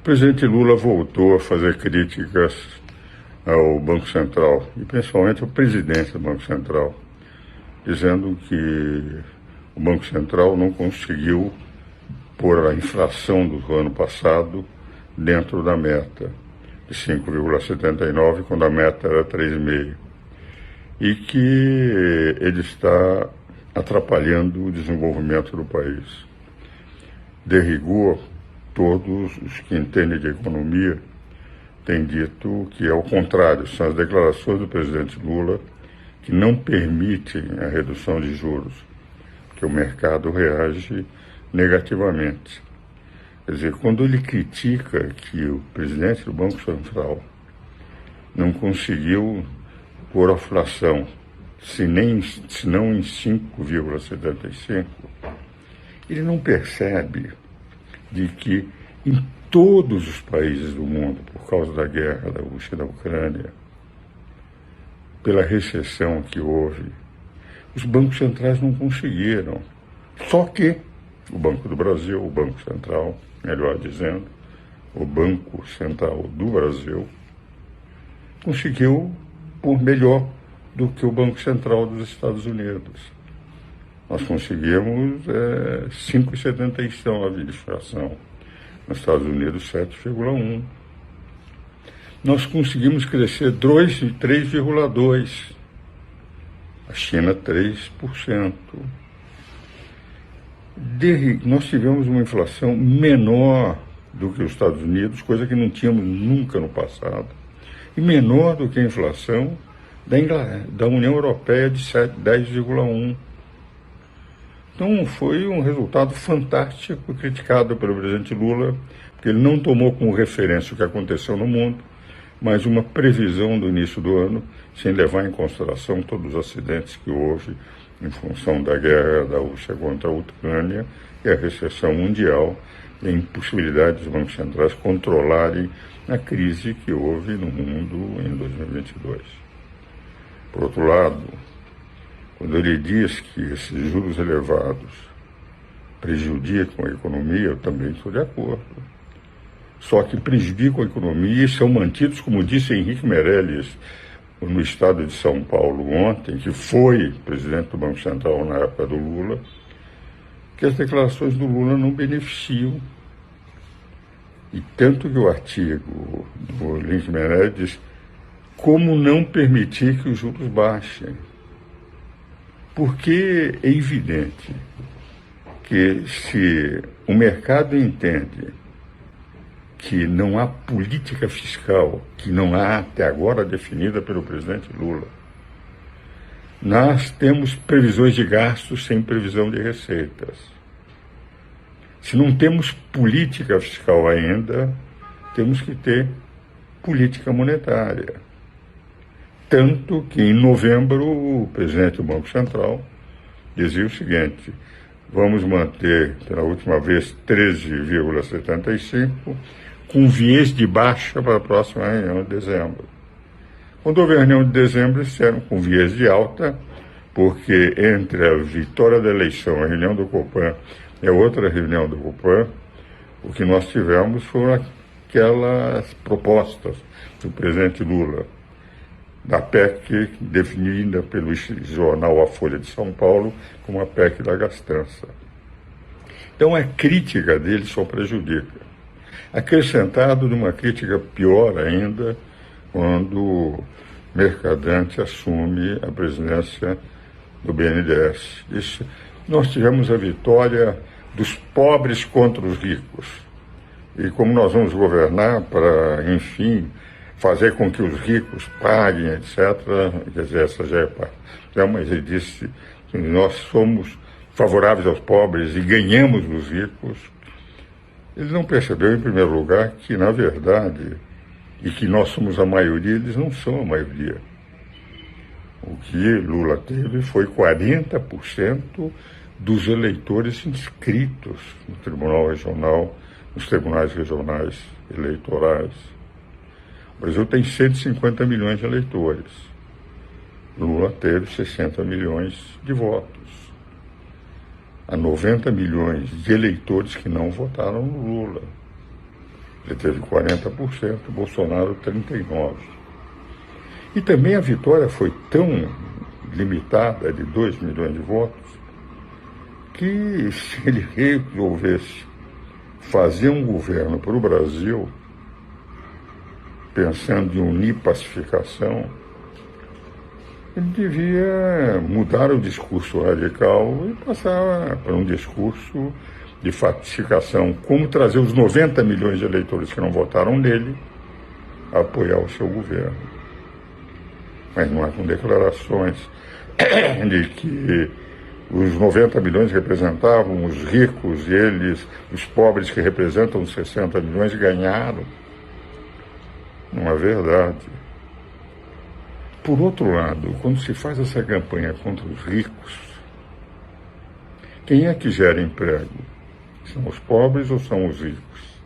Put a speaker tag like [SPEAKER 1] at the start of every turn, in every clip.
[SPEAKER 1] O presidente Lula voltou a fazer críticas ao Banco Central, e principalmente ao presidente do Banco Central, dizendo que o Banco Central não conseguiu pôr a inflação do ano passado dentro da meta, de 5,79, quando a meta era 3,5, e que ele está atrapalhando o desenvolvimento do país. De rigor, todos os que entendem de economia têm dito que é o contrário, são as declarações do presidente Lula que não permitem a redução de juros, que o mercado reage negativamente. Quer dizer, quando ele critica que o presidente do Banco Central não conseguiu pôr a inflação, se não em 5,75, ele não percebe de que em todos os países do mundo, por causa da guerra da Rússia e da Ucrânia, pela recessão que houve, os bancos centrais não conseguiram. Só que o Banco do Brasil, o Banco Central, melhor dizendo, o Banco Central do Brasil, conseguiu por melhor do que o Banco Central dos Estados Unidos. Nós conseguimos 5,79 de inflação. Nos Estados Unidos, 7,1. Nós conseguimos crescer 3,2. A China, 3%. Nós tivemos uma inflação menor do que os Estados Unidos, coisa que não tínhamos nunca no passado, e menor do que a inflação da União Europeia, de 10,1%. Então, foi um resultado fantástico, criticado pelo presidente Lula, porque ele não tomou como referência o que aconteceu no mundo, mas uma previsão do início do ano, sem levar em consideração todos os acidentes que houve em função da guerra da Rússia contra a Ucrânia e a recessão mundial e a impossibilidade dos bancos centrais controlarem a crise que houve no mundo em 2022. Por outro lado, quando ele diz que esses juros elevados prejudicam a economia, eu também estou de acordo. Só que prejudicam a economia e são mantidos, como disse Henrique Meirelles, no estado de São Paulo ontem, que foi presidente do Banco Central na época do Lula, que as declarações do Lula não beneficiam. E tanto que o artigo do Henrique Meirelles diz como não permitir que os juros baixem. Porque é evidente que se o mercado entende que não há política fiscal, que não há até agora definida pelo presidente Lula, nós temos previsões de gastos sem previsão de receitas. Se não temos política fiscal ainda, temos que ter política monetária. Tanto que em novembro o presidente do Banco Central dizia o seguinte: vamos manter pela última vez 13,75, com viés de baixa para a próxima reunião de dezembro. Quando houve a reunião de dezembro, disseram com viés de alta, porque entre a vitória da eleição e a reunião do Copan e a outra reunião do Copan, o que nós tivemos foram aquelas propostas do presidente Lula, da PEC, definida pelo jornal A Folha de São Paulo como a PEC da gastança. Então a crítica dele só prejudica. Acrescentado de uma crítica pior ainda, quando o Mercadante assume a presidência do BNDES. Nós tivemos a vitória dos pobres contra os ricos. E como nós vamos governar para, enfim, fazer com que os ricos paguem, etc., quer dizer, essa já é parte. Mas ele disse que nós somos favoráveis aos pobres e ganhamos dos ricos. Ele não percebeu, em primeiro lugar, que, na verdade, e que nós somos a maioria, eles não são a maioria. O que Lula teve foi 40% dos eleitores inscritos no Tribunal Regional, nos tribunais regionais eleitorais. O Brasil tem 150 milhões de eleitores. Lula teve 60 milhões de votos. Há 90 milhões de eleitores que não votaram no Lula. Ele teve 40%, Bolsonaro 39%. E também a vitória foi tão limitada, de 2 milhões de votos, que se ele resolvesse fazer um governo para o Brasil, pensando em unir pacificação, ele devia mudar o discurso radical e passar para um discurso de pacificação, como trazer os 90 milhões de eleitores que não votaram nele a apoiar o seu governo. Mas não é com declarações de que os 90 milhões representavam os ricos e eles, os pobres que representam os 60 milhões, ganharam. Não é verdade. Por outro lado, quando se faz essa campanha contra os ricos, quem é que gera emprego? São os pobres ou são os ricos?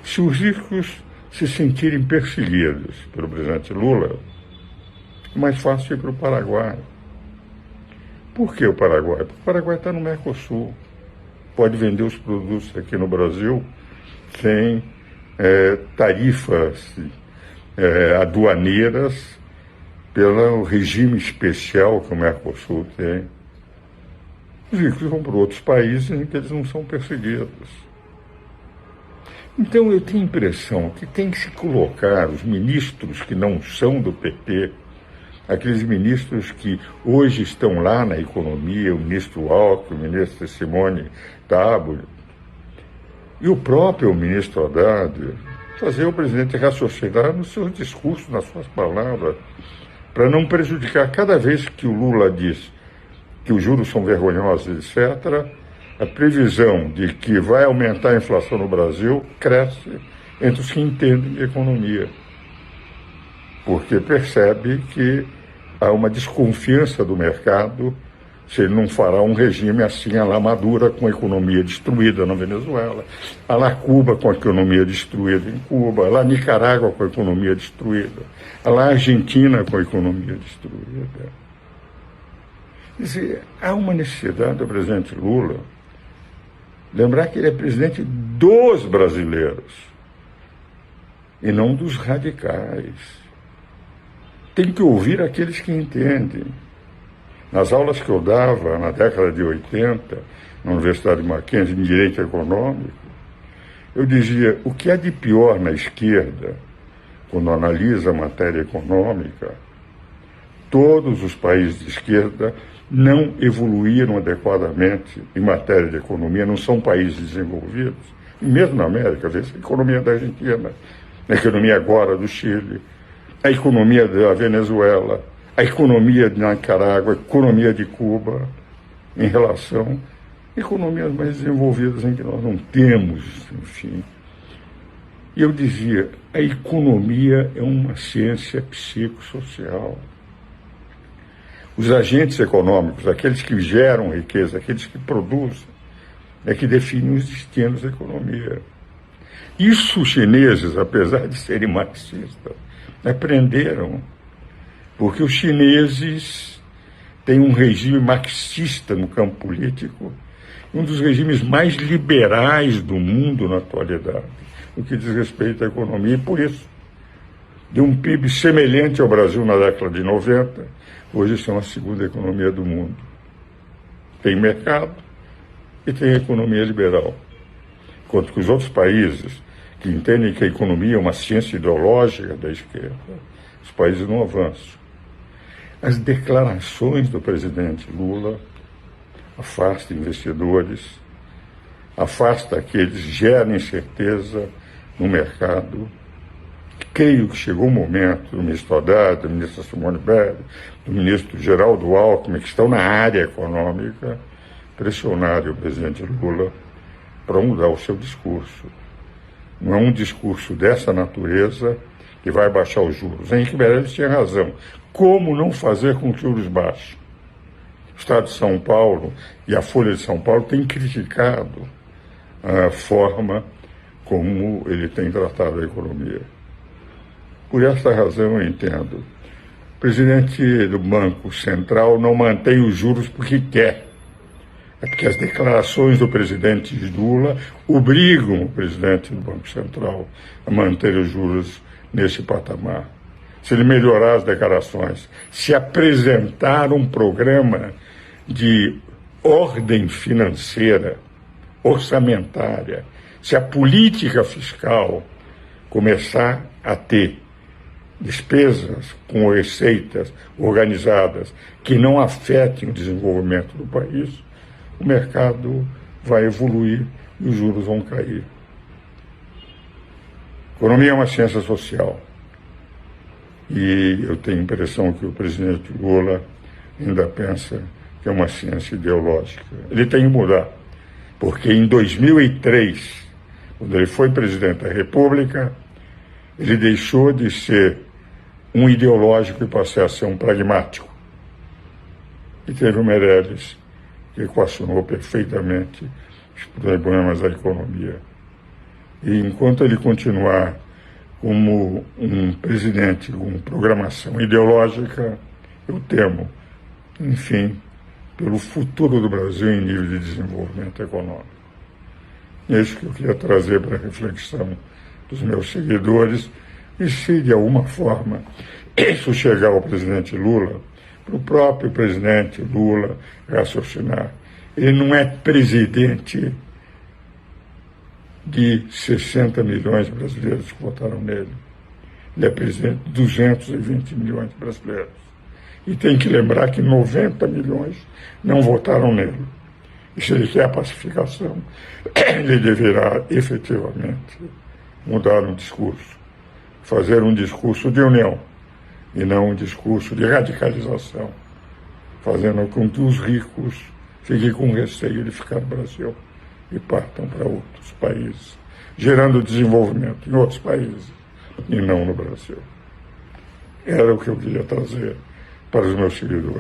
[SPEAKER 1] Se os ricos se sentirem perseguidos pelo presidente Lula, é mais fácil ir para o Paraguai. Por que o Paraguai? Porque o Paraguai está no Mercosul. Pode vender os produtos aqui no Brasil sem tarifas aduaneiras pelo regime especial que o Mercosul tem. Os ricos vão para outros países em que eles não são perseguidos. Então eu tenho a impressão que tem que se colocar os ministros que não são do PT, aqueles ministros que hoje estão lá na economia, o ministro Alckmin, o ministro Simone Tebet, e o próprio ministro Haddad, fazer o presidente raciocinar nos seus discursos, nas suas palavras, para não prejudicar. Cada vez que o Lula diz que os juros são vergonhosos, etc., a previsão de que vai aumentar a inflação no Brasil cresce entre os que entendem de economia, porque percebe que há uma desconfiança do mercado se ele não fará um regime assim a lá Maduro, com a economia destruída na Venezuela, a lá Cuba com a economia destruída em Cuba, a lá Nicarágua com a economia destruída, a lá Argentina com a economia destruída. Quer dizer, há uma necessidade do presidente Lula lembrar que ele é presidente dos brasileiros e não dos radicais. Tem que ouvir aqueles que entendem. Nas aulas que eu dava na década de 80, na Universidade de Mackenzie, em Direito Econômico, eu dizia, o que há de pior na esquerda, quando analisa a matéria econômica, todos os países de esquerda não evoluíram adequadamente em matéria de economia, não são países desenvolvidos. E mesmo na América, veja a economia da Argentina, a economia agora do Chile, a economia da Venezuela, a economia de Nicarágua, a economia de Cuba, em relação a economias mais desenvolvidas em que nós não temos, enfim. E eu dizia, a economia é uma ciência psicossocial. Os agentes econômicos, aqueles que geram riqueza, aqueles que produzem, é que definem os destinos da economia. Isso os chineses, apesar de serem marxistas, aprenderam, porque os chineses têm um regime marxista no campo político, um dos regimes mais liberais do mundo na atualidade, no que diz respeito à economia, e por isso, de um PIB semelhante ao Brasil na década de 90, hoje são a segunda economia do mundo. Tem mercado e tem economia liberal. Enquanto que os outros países que entendem que a economia é uma ciência ideológica da esquerda, os países não avançam. As declarações do presidente Lula afastam investidores, afastam aqueles que geram incerteza no mercado. Creio que chegou o momento do ministro Haddad, do ministro Simone Tebet, do ministro Geraldo Alckmin, que estão na área econômica, pressionarem o presidente Lula para mudar o seu discurso. Não é um discurso dessa natureza que vai baixar os juros. Henrique Meirelles tinha razão. Como não fazer com que os juros baixem? O Estado de São Paulo e a Folha de São Paulo têm criticado a forma como ele tem tratado a economia. Por essa razão eu entendo. O presidente do Banco Central não mantém os juros porque quer. É porque as declarações do presidente Lula obrigam o presidente do Banco Central a manter os juros nesse patamar. Se ele melhorar as declarações, se apresentar um programa de ordem financeira, orçamentária, se a política fiscal começar a ter despesas com receitas organizadas que não afetem o desenvolvimento do país, o mercado vai evoluir e os juros vão cair. Economia é uma ciência social. E eu tenho a impressão que o presidente Lula ainda pensa que é uma ciência ideológica. Ele tem que mudar, porque em 2003, quando ele foi presidente da República, ele deixou de ser um ideológico e passou a ser um pragmático. E teve o Meirelles, que equacionou perfeitamente os problemas da economia. E enquanto ele continuar como um presidente com programação ideológica, eu temo, enfim, pelo futuro do Brasil em nível de desenvolvimento econômico. É isso que eu queria trazer para a reflexão dos meus seguidores, e se de alguma forma isso chegar ao presidente Lula, para o próprio presidente Lula raciocinar. Ele não é presidente de 60 milhões de brasileiros que votaram nele. Ele é presidente de 220 milhões de brasileiros. E tem que lembrar que 90 milhões não votaram nele. E se ele quer a pacificação, ele deverá efetivamente mudar o discurso, fazer um discurso de união e não um discurso de radicalização, fazendo com que os ricos fiquem com receio de ficar no Brasil e partam para outros países, gerando desenvolvimento em outros países e não no Brasil. Era o que eu queria trazer para os meus seguidores.